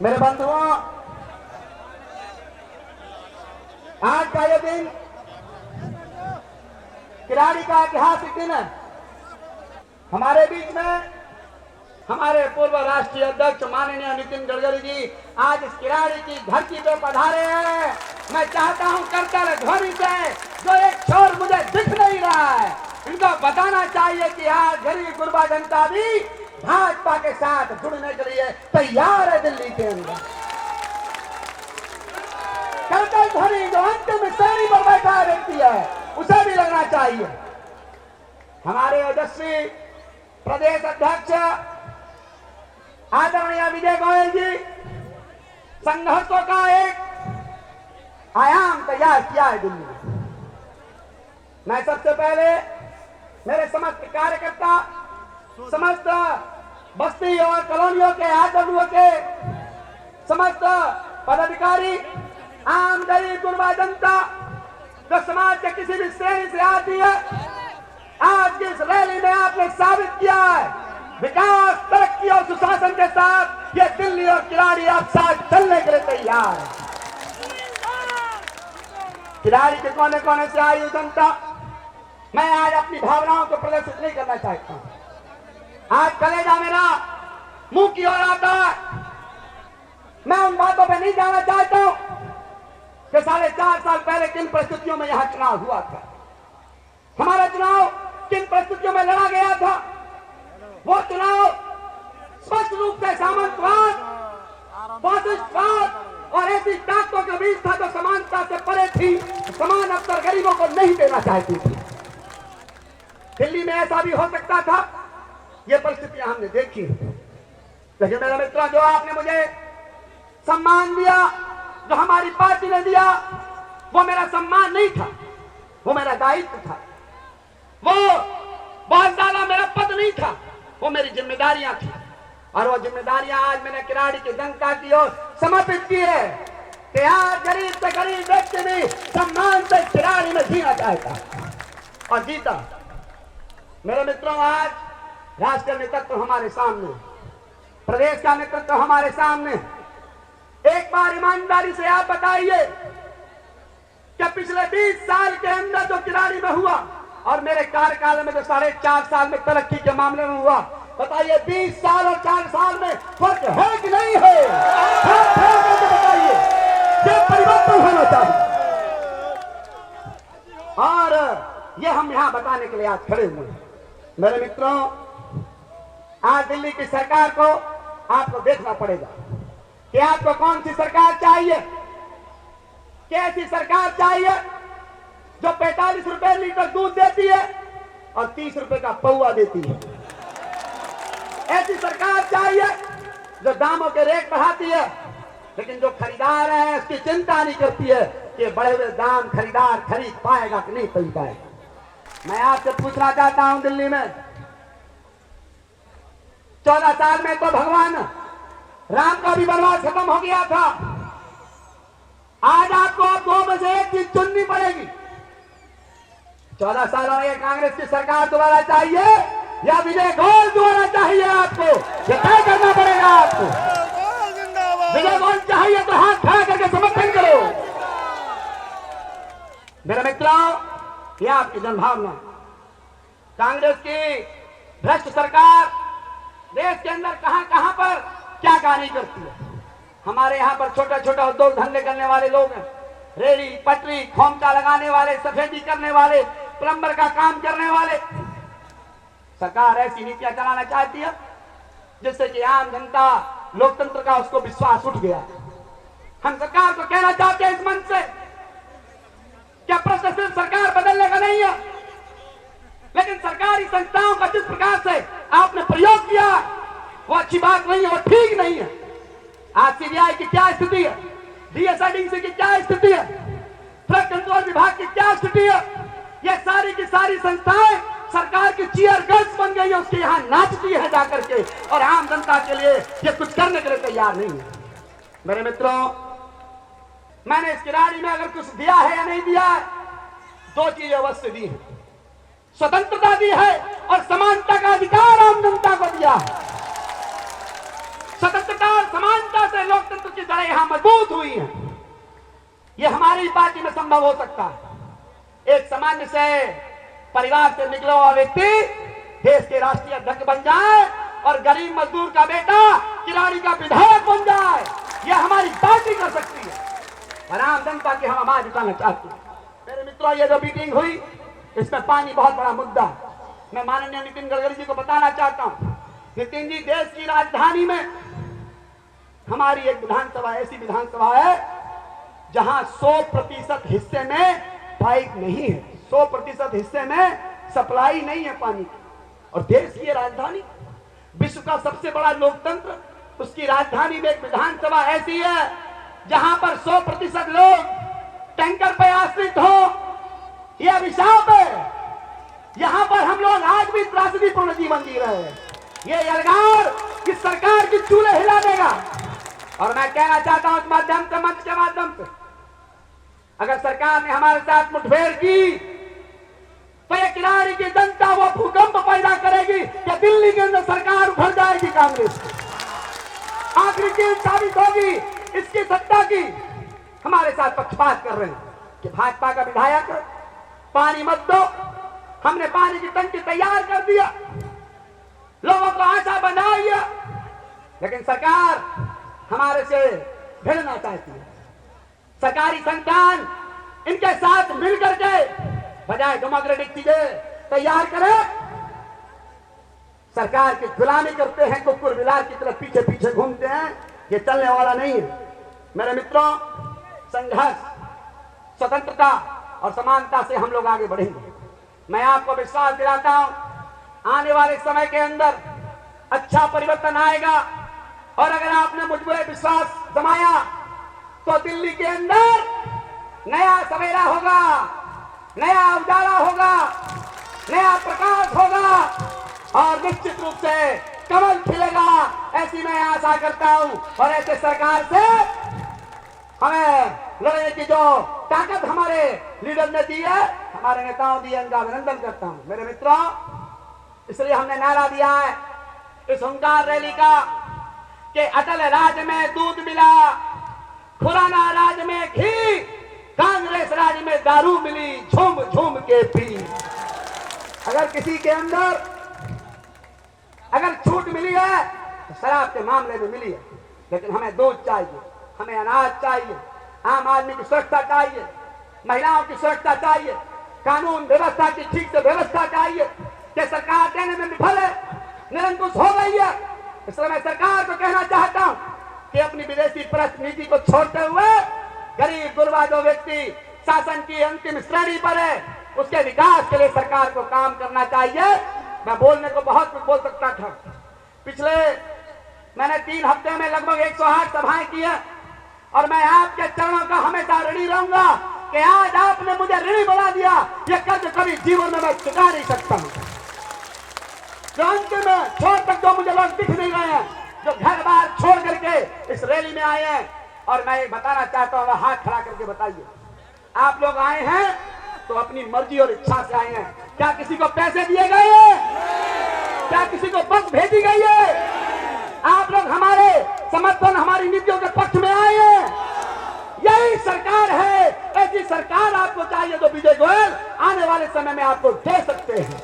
मेरे बंधुओं, आज का यह दिन किराड़ी का ऐतिहासिक दिन है। हमारे बीच में हमारे पूर्व राष्ट्रीय अध्यक्ष माननीय नितिन गडकरी जी आज इस किराड़ी की धरती पे पधारे हैं। मैं चाहता हूं करतल ध्वनि से, जो एक छोर मुझे दिख नहीं रहा है, इनको बताना चाहिए कि आज गरीब गुरबा जनता भी भाजपा के साथ जुड़ने के लिए तैयार है। दिल्ली के अंदर करतल ध्वनि जो अंतिम श्रेणी पर बैठा व्यक्ति है, उसे भी लगना चाहिए। हमारे ओजस्वी प्रदेश अध्यक्ष आदरणीय विजय गोयल जी संघर्षों का एक आयाम तैयार किया है दिल्ली में। मैं सबसे पहले मेरे समस्त कार्यकर्ता, समस्त बस्ती और कॉलोनियों के आजमों के समस्त पदाधिकारी, आम गरीब गुरबा जनता जो समाज के किसी भी श्रेणी से आती है, आज की इस रैली में आपने साबित किया है विकास, तरक्की और सुशासन के साथ ये दिल्ली और किराड़ी आप साथ चलने के लिए तैयार है। किराड़ी के कोने कोने से आई जनता, मैं आज अपनी भावनाओं को प्रदर्शित नहीं करना चाहता हूं। आज कलेजा मेरा मुंह की ओर आता है। मैं उन बातों पे नहीं जाना चाहता हूं कि 4.5 साल पहले किन परिस्थितियों में यहां चुनाव हुआ था, हमारा चुनाव किन परिस्थितियों में लड़ा गया था। वो चुनाव स्पष्ट रूप से सामंतवाद, फासिस्टवाद और ऐसी ताकतों के बीच था जो समानता से परे थी, समान अवसर गरीबों को नहीं देना चाहती थी। दिल्ली में ऐसा भी हो सकता था, ये परिस्थितियां हमने देखी। लेकिन मेरे मित्रों, जो आपने मुझे सम्मान दिया, जो हमारी पार्टी ने दिया, वो मेरा सम्मान नहीं था, वो मेरा दायित्व था। वो बहुत ज्यादा मेरा पद नहीं था, वो मेरी जिम्मेदारियां थी। और वो जिम्मेदारियां आज मैंने किराड़ी की जनता की ओर समर्पित की है कि आज गरीब से गरीब व्यक्ति भी सम्मान से किराड़ी में जीना चाहता और जीता। मेरे मित्रों, आज राष्ट्रीय नेतृत्व हमारे सामने, प्रदेश का नेतृत्व हमारे सामने। एक बार ईमानदारी से आप बताइए कि पिछले 20 साल के अंदर जो किराड़ी में हुआ और मेरे कार्यकाल में जो 4.5 साल में तरक्की के मामले में हुआ, बताइए 20 साल और 4 साल में फर्क है कि नहीं है? बताइए, ये परिवर्तन होना चाहिए। और ये हम यहां बताने के लिए आज खड़े हुए हैं। मेरे मित्रों, आज दिल्ली की सरकार को आपको देखना पड़ेगा कि आपको कौन सी सरकार चाहिए। कैसी सरकार चाहिए जो 45 रुपए लीटर दूध देती है और 30 रुपए का पौवा देती है। ऐसी सरकार चाहिए जो दामों के रेट बढ़ाती है, लेकिन जो खरीदार है उसकी चिंता नहीं करती है कि बढ़े हुए दाम खरीदार खरीद पाएगा कि नहीं खरीद पाएगा। मैं आपसे पूछना चाहता हूं, दिल्ली में 14 साल में तो भगवान राम का भी वनवास खत्म हो गया था। आज आपको अब 2 में से एक चीज चुननी पड़ेगी। 14 सालों में कांग्रेस की सरकार दोबारा चाहिए या विजय गोयल दोबारा चाहिए? आपको ये तय करना पड़ेगा। आपको विजय गोयल चाहिए तो हाथ खड़ा करके समर्थन करो। मेरे मित्रों, यह आपकी जनभावना। कांग्रेस की भ्रष्ट सरकार देश के अंदर कहां कहां पर क्या कहानी करती है। हमारे यहाँ पर छोटा छोटा उद्योग धंधे करने वाले लोग हैं, रेड़ी पटरी खोमचा लगाने वाले, सफेदी करने वाले, प्लम्बर का काम करने वाले। सरकार ऐसी नीतियां चलाना चाहती है जिससे कि आम जनता, लोकतंत्र का उसको विश्वास उठ गया। हम सरकार को कहना चाहते हैं इस मंच से, क्या प्रश्न सिर्फ सरकार बदलने का नहीं है, लेकिन सरकारी संस्थाओं का जिस प्रकार से आपने प्रयोग किया वो अच्छी बात नहीं है, वो ठीक नहीं है। आज सीबीआई की क्या स्थिति है, डीएसआईडीसी की क्या स्थिति है, ड्रग कंट्रोल विभाग की क्या स्थिति है, ये सारी की सारी संस्थाएं सरकार की चीयर गर्ल्स बन गई है, उसके यहाँ नाचती है जाकर के, और आम जनता के लिए ये कुछ करने के लिए तैयार नहीं है। मेरे मित्रों, मैंने इस किराड़ी में अगर कुछ दिया है या नहीं दिया है, 2 चीजें अवश्य दी है। स्वतंत्रता दी है और समानता का अधिकार आम जनता को दिया है। स्वतंत्रता और समानता से लोकतंत्र की जड़ें यहाँ मजबूत हुई हैं। ये हमारी पार्टी में संभव हो सकता है। एक सामान्य से परिवार से निकला हुआ व्यक्ति देश के राष्ट्रीय अध्यक्ष बन जाए और गरीब मजदूर का बेटा किराड़ी का विधायक बन जाए, यह हमारी पार्टी कर सकती है। और आम जनता की हम आवाज उठाना चाहते हैं। मेरे मित्रों, ये जो मीटिंग हुई इसमें पानी बहुत बड़ा मुद्दा है। मैं माननीय नितिन गडकरी जी को बताना चाहता हूं, नितिन जी, देश की राजधानी में हमारी एक विधानसभा ऐसी विधानसभा है जहां 100% हिस्से में पाइप नहीं है, 100% हिस्से में सप्लाई नहीं है पानी की। और देश की राजधानी, विश्व का सबसे बड़ा लोकतंत्र, उसकी राजधानी में एक विधानसभा ऐसी है जहां पर 100% लोग टैंकर पर आश्रित हो। यह अभिशाप है। यहां पर हम लोग आज भी त्रासदीपूर्ण जीवन जी रहे हैं। ये यलगार इस सरकार की चूल्हे हिला देगा। और मैं कहना चाहता हूं इस माध्यम से, मंच के माध्यम से, अगर सरकार ने हमारे साथ मुठभेड़ की तो ये किराड़ी की जनता वो भूकंप पैदा करेगी कि दिल्ली के अंदर सरकार उभर जाएगी कांग्रेस की। आखिरी चीज साबित होगी इसकी सत्ता की। हमारे साथ पक्षपात कर रहे हैं कि भाजपा का विधायक पानी मत दो, हमने पानी की टंकी तैयार कर दिया, लोगों को आशा बना दिया, लेकिन सरकार हमारे से भिड़ना चाहती है। सरकारी संस्थान इनके साथ मिलकर के बजाय डेमोक्रेटिक चीजें तैयार करें, सरकार की गुलामी करते हैं, कुकुर बिलार की तरफ पीछे पीछे घूमते हैं। ये चलने वाला नहीं है। मेरे मित्रों, संघर्ष, स्वतंत्रता और समानता से हम लोग आगे बढ़ेंगे। मैं आपको विश्वास दिलाता हूं आने वाले समय के अंदर अच्छा परिवर्तन आएगा। और अगर आपने मुझ पर विश्वास जमाया तो दिल्ली के अंदर नया सवेरा होगा, नया उजाला होगा, नया प्रकाश होगा और निश्चित रूप से कमल खिलेगा, ऐसी मैं आशा करता हूं। और ऐसे सरकार से हमें लड़ने की जो ताकत हमारे लीडर ने दी है, हमारे नेताओं दी है, उनका अभिनंदन करता हूं। मेरे मित्रों, इसलिए हमने नारा दिया है इस हुंकार रैली का कि अटल राज में दूध मिला, खुराना राज में घी, कांग्रेस राज में दारू मिली, झूम झूम के पी। अगर किसी के अंदर अगर छूट मिली है तो शराब के मामले में मिली है, लेकिन हमें दूध चाहिए, हमें अनाज चाहिए, आम आदमी की सुरक्षा चाहिए, महिलाओं की सुरक्षा चाहिए, कानून व्यवस्था की ठीक से व्यवस्था चाहिए। कि सरकार देने में विफल है, निरंकुश हो गई है। इसलिए मैं सरकार को कहना चाहता हूं कि अपनी विदेशी परस्त नीति को छोड़ते हुए गरीब गुरबा जो व्यक्ति शासन की अंतिम श्रेणी पर है, उसके विकास के लिए सरकार को काम करना चाहिए। मैं बोलने को बहुत कुछ बोल सकता था। पिछले मैंने 3 हफ्ते में लगभग 108 सभाएं की है और मैं आपके चरणों का हमेशा ऋणी रहूंगा कि आज आपने मुझे ऋणी बना दिया। ये कर्ज कभी जीवन में मैं चुका नहीं सकता हूं। जो अंतिम छोर तक जो मुझे लोग दिख नहीं रहे हैं, जो घर बार छोड़ करके इस रैली में आए हैं, और मैं ये बताना चाहता हूं, हाथ खड़ा करके बताइए, आप लोग आए हैं तो अपनी मर्जी और इच्छा से आए हैं। क्या किसी को पैसे दिए गए हैं? क्या किसी को बस भेजी गई है? आप लोग हमारे समर्थन, हमारी नीतियों के पक्ष में आए हैं। यही सरकार है, ऐसी सरकार आपको चाहिए जो विजय गोयल आने वाले समय में आपको दे सकते हैं।